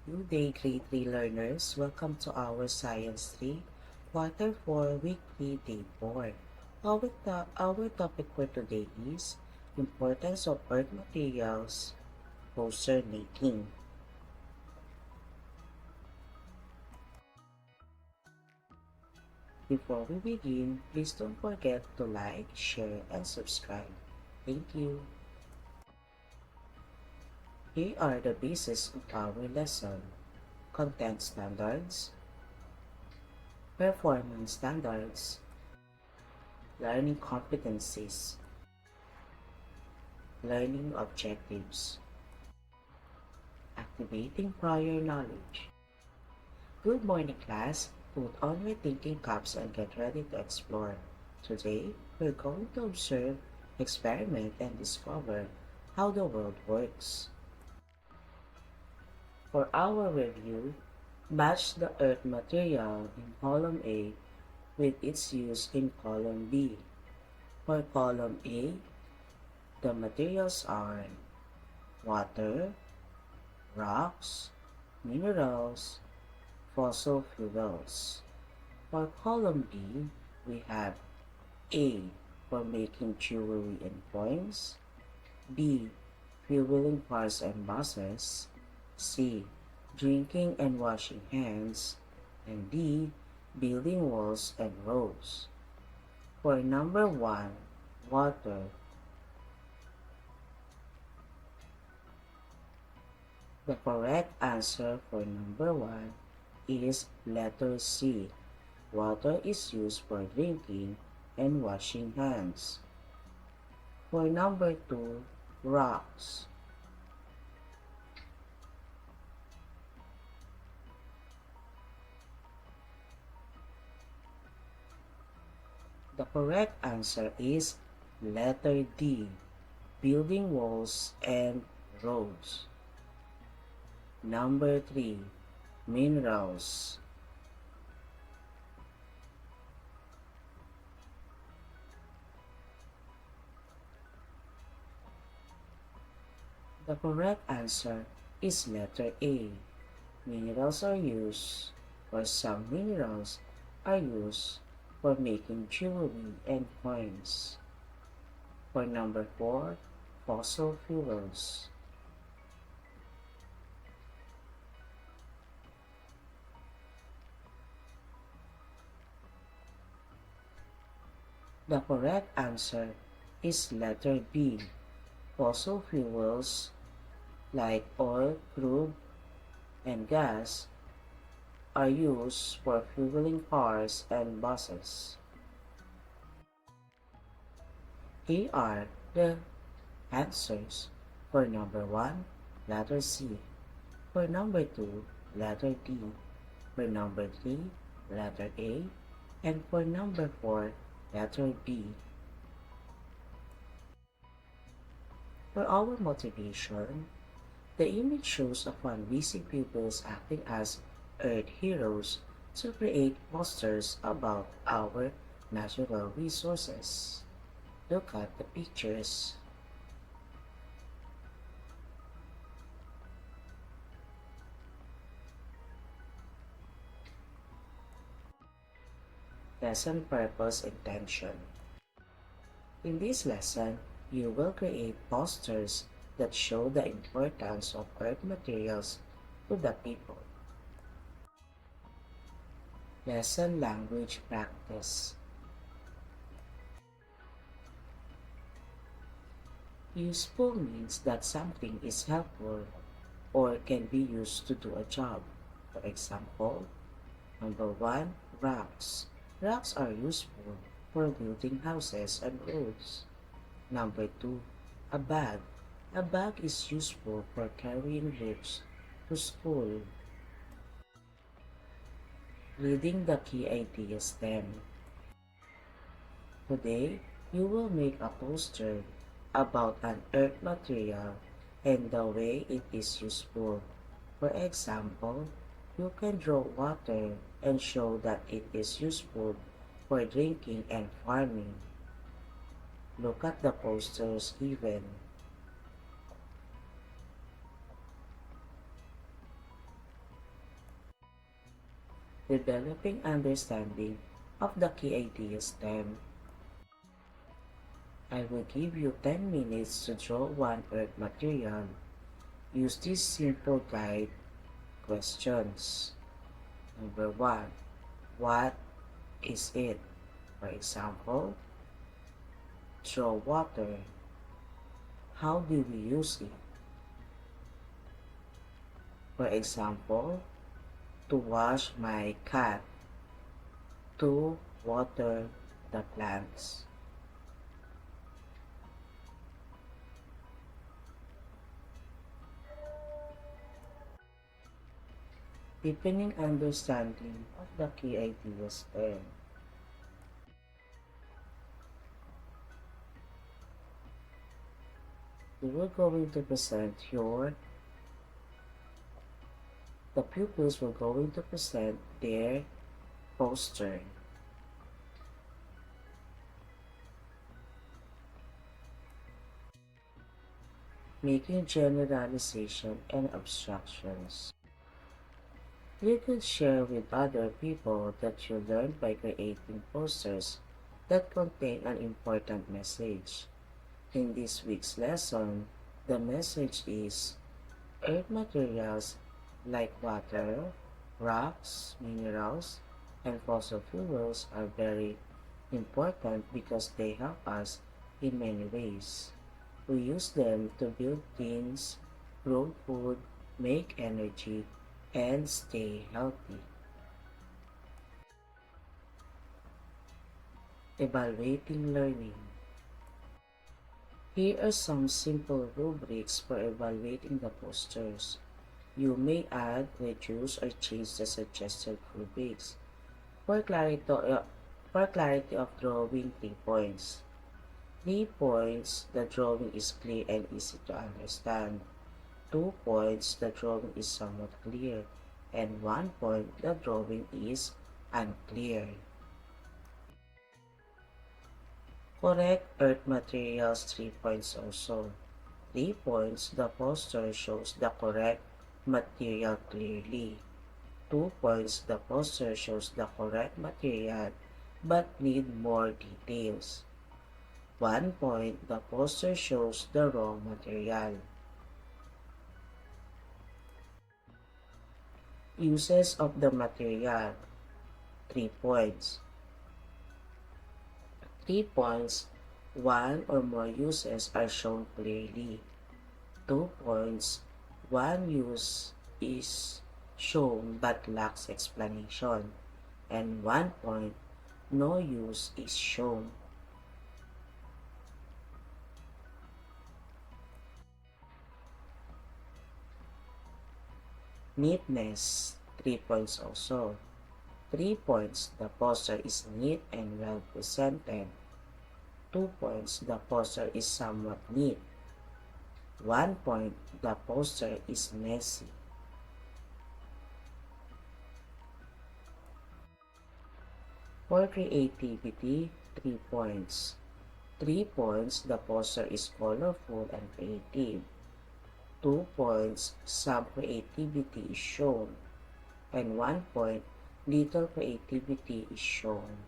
Good day, grade 3 learners. Welcome to our Science 3, Quarter 4, Week 3, Day 4. Our topic for today is Importance of Earth Materials, Poster Making. Before we begin, please don't forget to like, share, and subscribe. Thank you. Here are the bases of our lesson. Content standards, performance standards, learning competencies, learning objectives, activating prior knowledge. Good morning, class. Put on your thinking caps and get ready to explore. Today, we're going to observe, experiment, and discover how the world works. For our review, match the Earth material in column A with its use in column B. For column A, the materials are water, rocks, minerals, fossil fuels. For column B, we have A for making jewelry and coins, B, fueling cars and buses, C, drinking and washing hands, and D, building walls and roads. For number 1, water, the correct answer for number 1 is letter C. Water is used for drinking and washing hands. For number 2, rocks. The correct answer is letter D, building walls and roads. Number 3, minerals. The correct answer is letter A. Minerals are used, or some minerals are used for making jewelry and coins. For number 4, fossil fuels. The correct answer is letter B. Fossil fuels like oil, crude, and gas are used for fueling cars and buses. Here are the answers. For number 1, letter C. For number 2, letter D. For number 3, letter A. And for number 4, letter B. For our motivation, the image shows of one busy pupils acting as Earth heroes to create posters about our natural resources. Look at the pictures. Lesson purpose intention. In this lesson, you will create posters that show the importance of earth materials to the people. Lesson language practice. Useful means that something is helpful or can be used to do a job. For example, number 1, rocks. Rocks are useful for building houses and roads. Number 2, a bag. A bag is useful for carrying books to school. Reading the key ideas then. Today, you will make a poster about an earth material and the way it is useful. For example, you can draw water and show that it is useful for drinking and farming. Look at the posters given. developing understanding of the key ideas STEM. I will give you 10 minutes to draw one earth material. Use these simple guide questions. Number 1. What is it? For example, draw water. How do we use it? For example, to wash my cat, to water the plants. Deepening understanding of the key ideas there. You are going to present the pupils will going to present their poster. Making generalization and abstractions. You could share with other people that you learned by creating posters that contain an important message. In this week's lesson, the message is earth materials like water, rocks, minerals, and fossil fuels are very important because they help us in many ways. We use them to build things, grow food, make energy, and stay healthy. Evaluating learning. Here are some simple rubrics for evaluating the posters. You may add, reduce, or change the suggested rubrics. For clarity of drawing, 3 points. 3 points, the drawing is clear and easy to understand. 2 points, the drawing is somewhat clear. And 1 point, the drawing is unclear. Correct earth materials, 3 points also. 3 points, the poster shows the correct material clearly. 2 points, the poster shows the correct material but need more details. 1 point, the poster shows the wrong material. Uses of the material, 3 points. 3 points, 1 or more uses are shown clearly. 2 points, 1 use is shown but lacks explanation. And 1 point, no use is shown. Neatness, 3 points also. 3 points, the poster is neat and well presented. 2 points, the poster is somewhat neat. 1 point, the poster is messy. For creativity, 3 points. 3 points, the poster is colorful and creative. 2 points, some creativity is shown. And 1 point, little creativity is shown.